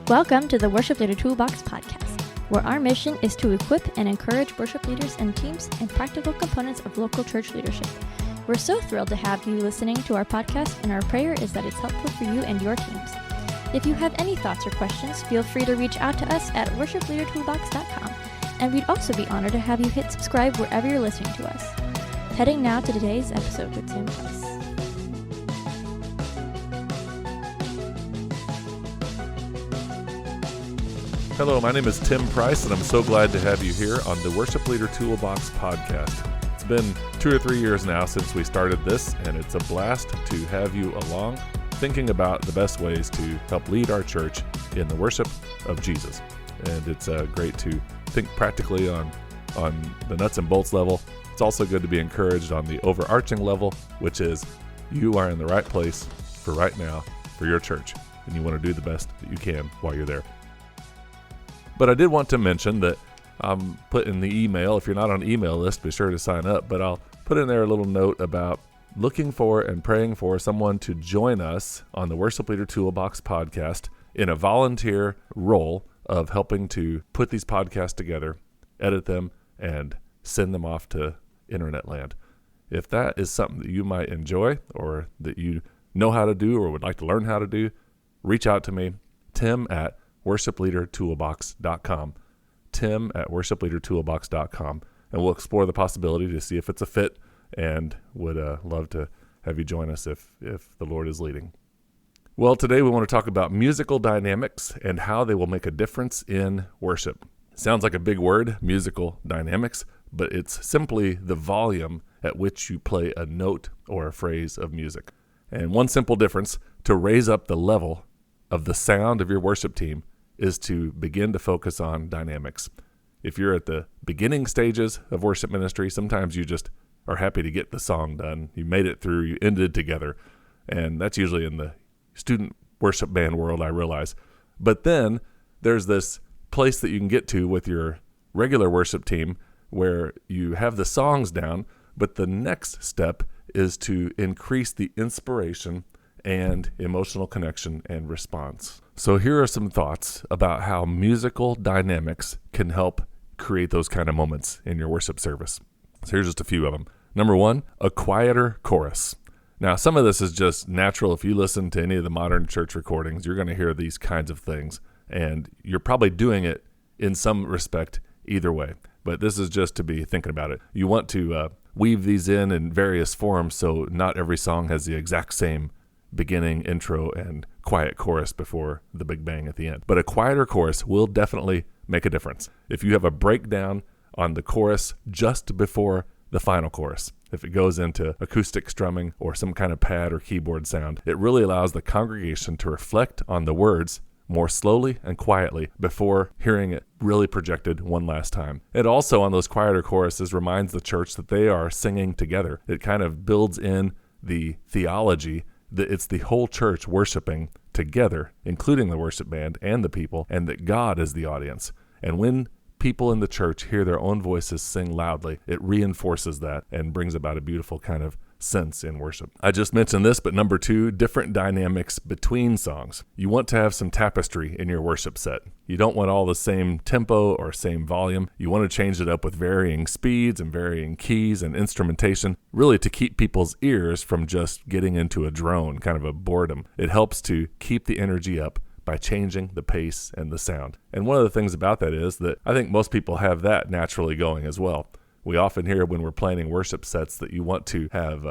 Welcome to the Worship Leader Toolbox podcast, where our mission is to equip and encourage worship leaders and teams in practical components of local church leadership. We're so thrilled to have you listening to our podcast, and our prayer is that it's helpful for you and your teams. If you have any thoughts or questions, feel free to reach out to us at worshipleadertoolbox.com, and we'd also be honored to have you hit subscribe wherever you're listening to us. Heading now to today's episode with Tim Price. Hello, my name is Tim Price, and I'm so glad to have you here on the Worship Leader Toolbox podcast. It's been 2 or 3 years now since we started this, and it's a blast to have you along, thinking about the best ways to help lead our church in the worship of Jesus. And it's great to think practically on the nuts and bolts level. It's also good to be encouraged on the overarching level, which is you are in the right place for right now for your church, and you want to do the best that you can while you're there. But I did want to mention that I'm put in the email. If you're not on the email list, be sure to sign up. But I'll put in there a little note about looking for and praying for someone to join us on the Worship Leader Toolbox podcast in a volunteer role of helping to put these podcasts together, edit them, and send them off to internet land. If that is something that you might enjoy or that you know how to do or would like to learn how to do, reach out to me, Tim at worshipleadertoolbox.com, Tim at worshipleadertoolbox.com, and we'll explore the possibility to see if it's a fit, and would love to have you join us if the Lord is leading. Well, today we want to talk about musical dynamics and how they will make a difference in worship. Sounds like a big word, musical dynamics, but it's simply the volume at which you play a note or a phrase of music. And one simple difference to raise up the level of the sound of your worship team is to begin to focus on dynamics. If you're at the beginning stages of worship ministry, sometimes you just are happy to get the song done. You made it through, you ended together. And that's usually in the student worship band world, I realize. But then there's this place that you can get to with your regular worship team where you have the songs down, but the next step is to increase the inspiration and emotional connection and response. So here are some thoughts about how musical dynamics can help create those kind of moments in your worship service. So here's just a few of them. Number one, a quieter chorus. Now, some of this is just natural. If you listen to any of the modern church recordings, you're going to hear these kinds of things, and you're probably doing it in some respect either way. But this is just to be thinking about it. You want to weave these in various forms, so not every song has the exact same beginning, intro, and quiet chorus before the big bang at the end. But a quieter chorus will definitely make a difference. If you have a breakdown on the chorus just before the final chorus, if it goes into acoustic strumming or some kind of pad or keyboard sound, it really allows the congregation to reflect on the words more slowly and quietly before hearing it really projected one last time. It also, on those quieter choruses, reminds the church that they are singing together. It kind of builds in the theology that it's the whole church worshiping together, including the worship band and the people, and that God is the audience. And when people in the church hear their own voices sing loudly, it reinforces that and brings about a beautiful kind of sense in worship. I just mentioned this, but number two, different dynamics between songs. You want to have some tapestry in your worship set. You don't want all the same tempo or same volume. You want to change it up with varying speeds and varying keys and instrumentation, really to keep people's ears from just getting into a drone, kind of a boredom. It helps to keep the energy up by changing the pace and the sound. And one of the things about that is that I think most people have that naturally going as well. We often hear when we're planning worship sets that you want to have,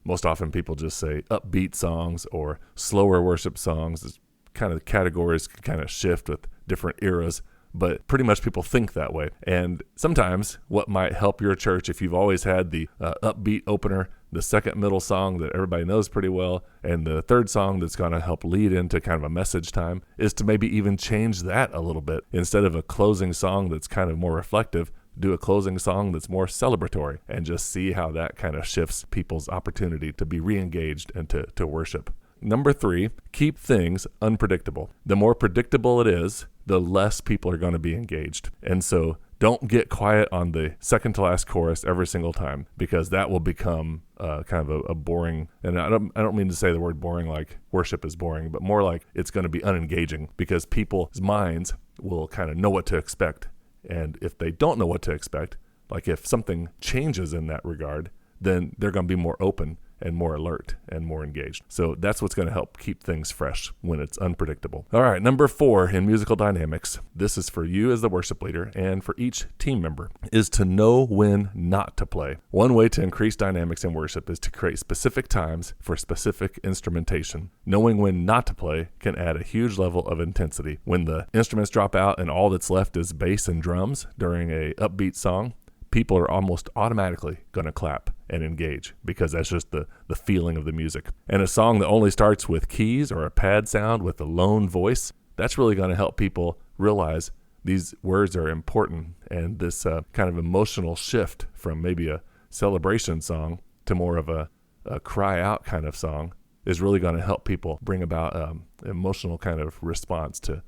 most often people just say upbeat songs or slower worship songs. It's kind of categories can kind of shift with different eras, but pretty much people think that way. And sometimes what might help your church, if you've always had the upbeat opener, the second middle song that everybody knows pretty well, and the third song that's going to help lead into kind of a message time, is to maybe even change that a little bit. Instead of a closing song that's kind of more reflective, do a closing song that's more celebratory, and just see how that kind of shifts people's opportunity to be re-engaged and to worship. Number three, keep things unpredictable. The more predictable it is, the less people are going to be engaged. And so Don't get quiet on the second to last chorus every single time, because that will become kind of a boring, and I don't mean to say the word boring like worship is boring, but more like it's going to be unengaging, because people's minds will kind of know what to expect. And if they don't know what to expect, like if something changes in that regard, then they're going to be more open and more alert and more engaged. So that's what's going to help keep things fresh when it's unpredictable. All right, number 4 in musical dynamics, this is for you as the worship leader and for each team member, is to know when not to play. One way to increase dynamics in worship is to create specific times for specific instrumentation. Knowing when not to play can add a huge level of intensity. When the instruments drop out and all that's left is bass and drums during a upbeat song, people are almost automatically going to clap and engage, because that's just the feeling of the music. And a song that only starts with keys or a pad sound with a lone voice, that's really going to help people realize these words are important. And this kind of emotional shift from maybe a celebration song to more of a cry out kind of song is really going to help people bring about emotional kind of response to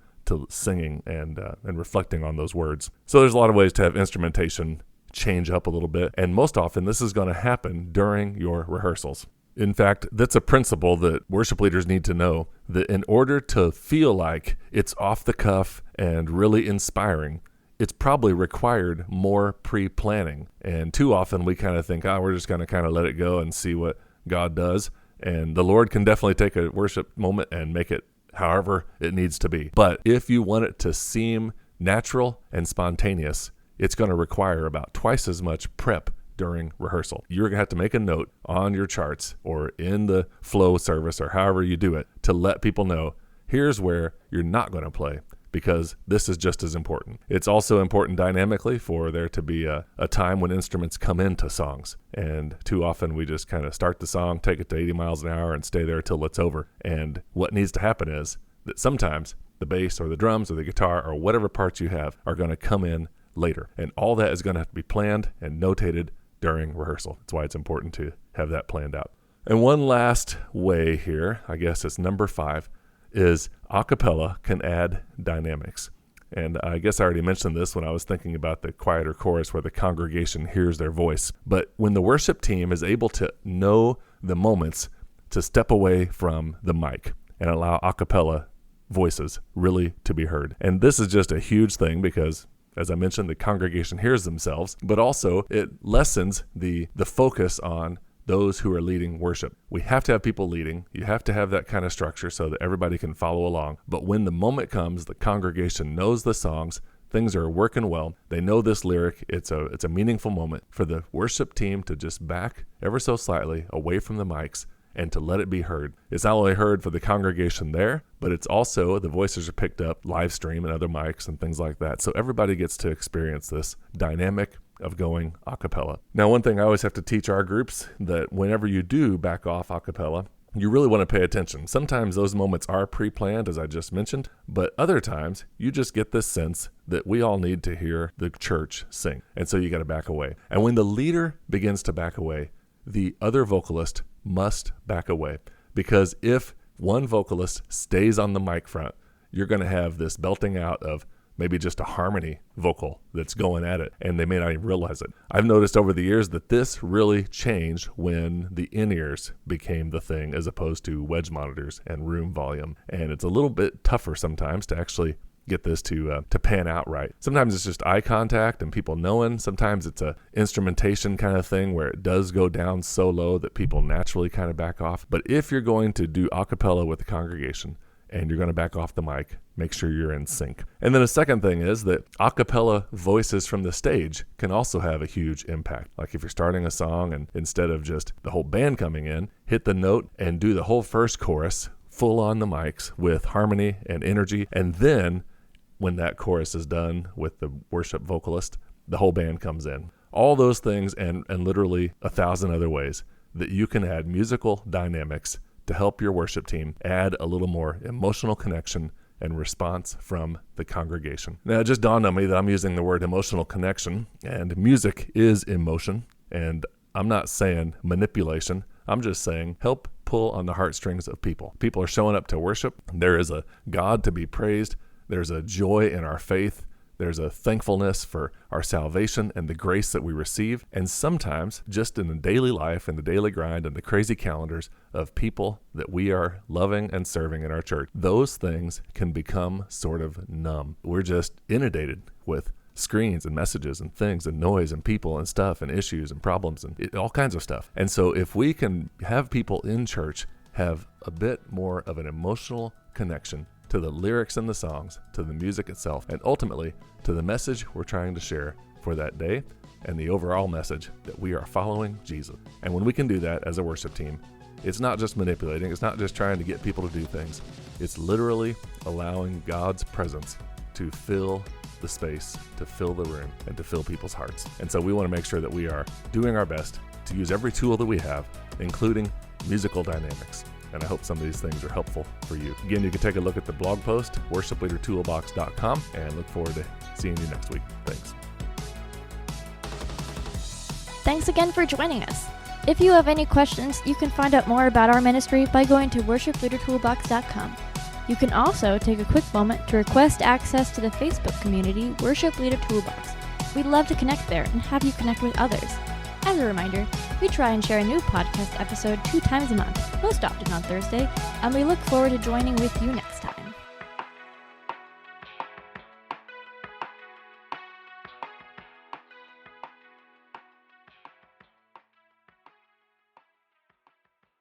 singing and reflecting on those words. So there's a lot of ways to have instrumentation change up a little bit, and most often this is going to happen during your rehearsals. In fact, that's a principle that worship leaders need to know, that in order to feel like it's off the cuff and really inspiring, it's probably required more pre-planning. And too often we kind of think, we're just going to kind of let it go and see what God does. And the Lord can definitely take a worship moment and make it however it needs to be. But if you want it to seem natural and spontaneous, it's going to require about twice as much prep during rehearsal. You're going to have to make a note on your charts or in the flow service or however you do it to let people know, here's where you're not going to play, because this is just as important. It's also important dynamically for there to be a time when instruments come into songs. And too often we just kind of start the song, take it to 80 miles an hour and stay there till it's over. And what needs to happen is that sometimes the bass or the drums or the guitar or whatever parts you have are going to come in later. And all that is going to have to be planned and notated during rehearsal. That's why it's important to have that planned out. And one last way here, I guess it's number 5, is a cappella can add dynamics. And I guess I already mentioned this when I was thinking about the quieter chorus where the congregation hears their voice. But when the worship team is able to know the moments to step away from the mic and allow a cappella voices really to be heard. And this is just a huge thing because, as I mentioned, the congregation hears themselves, but also it lessens the focus on those who are leading worship. We have to have people leading. You have to have that kind of structure so that everybody can follow along. But when the moment comes, the congregation knows the songs, things are working well, they know this lyric, it's a meaningful moment for the worship team to just back ever so slightly away from the mics and to let it be heard. It's not only heard for the congregation there, but it's also the voices are picked up live stream and other mics and things like that. So everybody gets to experience this dynamic of going a cappella. Now, one thing I always have to teach our groups, that whenever you do back off a cappella, you really want to pay attention. Sometimes those moments are pre-planned, as I just mentioned, but other times you just get this sense that we all need to hear the church sing. And so you got to back away. And when the leader begins to back away, the other vocalist must back away, because if one vocalist stays on the mic front, you're going to have this belting out of maybe just a harmony vocal that's going at it, and they may not even realize it. I've noticed over the years that this really changed when the in-ears became the thing as opposed to wedge monitors and room volume. And it's a little bit tougher sometimes to actually get this to pan out right. Sometimes it's just eye contact and people knowing. Sometimes it's a instrumentation kind of thing where it does go down so low that people naturally kind of back off. But if you're going to do a cappella with the congregation and you're going to back off the mic, make sure you're in sync. And then a second thing is that a cappella voices from the stage can also have a huge impact. Like if you're starting a song and instead of just the whole band coming in, hit the note and do the whole first chorus full on the mics with harmony and energy, and then when that chorus is done with the worship vocalist, the whole band comes in. All those things and literally 1,000 other ways that you can add musical dynamics to help your worship team add a little more emotional connection and response from the congregation. Now, it just dawned on me that I'm using the word emotional connection, and music is emotion, and I'm not saying manipulation. I'm just saying help pull on the heartstrings of people. People are showing up to worship. There is a God to be praised. There's a joy in our faith There's a thankfulness for our salvation and the grace that we receive. And sometimes, just in the daily life and the daily grind and the crazy calendars of people that we are loving and serving in our church, those things can become sort of numb. We're just inundated with screens and messages and things and noise and people and stuff and issues and problems and all kinds of stuff. And so if we can have people in church have a bit more of an emotional connection to the lyrics and the songs, to the music itself, and ultimately to the message we're trying to share for that day and the overall message that we are following Jesus. And when we can do that as a worship team, it's not just manipulating, it's not just trying to get people to do things. It's literally allowing God's presence to fill the space, to fill the room, and to fill people's hearts. And so we want to make sure that we are doing our best to use every tool that we have, including musical dynamics. And I hope some of these things are helpful for you. Again, you can take a look at the blog post, worshipleadertoolbox.com, and look forward to seeing you next week. Thanks. Thanks again for joining us. If you have any questions, you can find out more about our ministry by going to worshipleadertoolbox.com. You can also take a quick moment to request access to the Facebook community, Worship Leader Toolbox. We'd love to connect there and have you connect with others. As a reminder, we try and share a new podcast episode 2 times a month, most often on Thursday, and we look forward to joining with you next.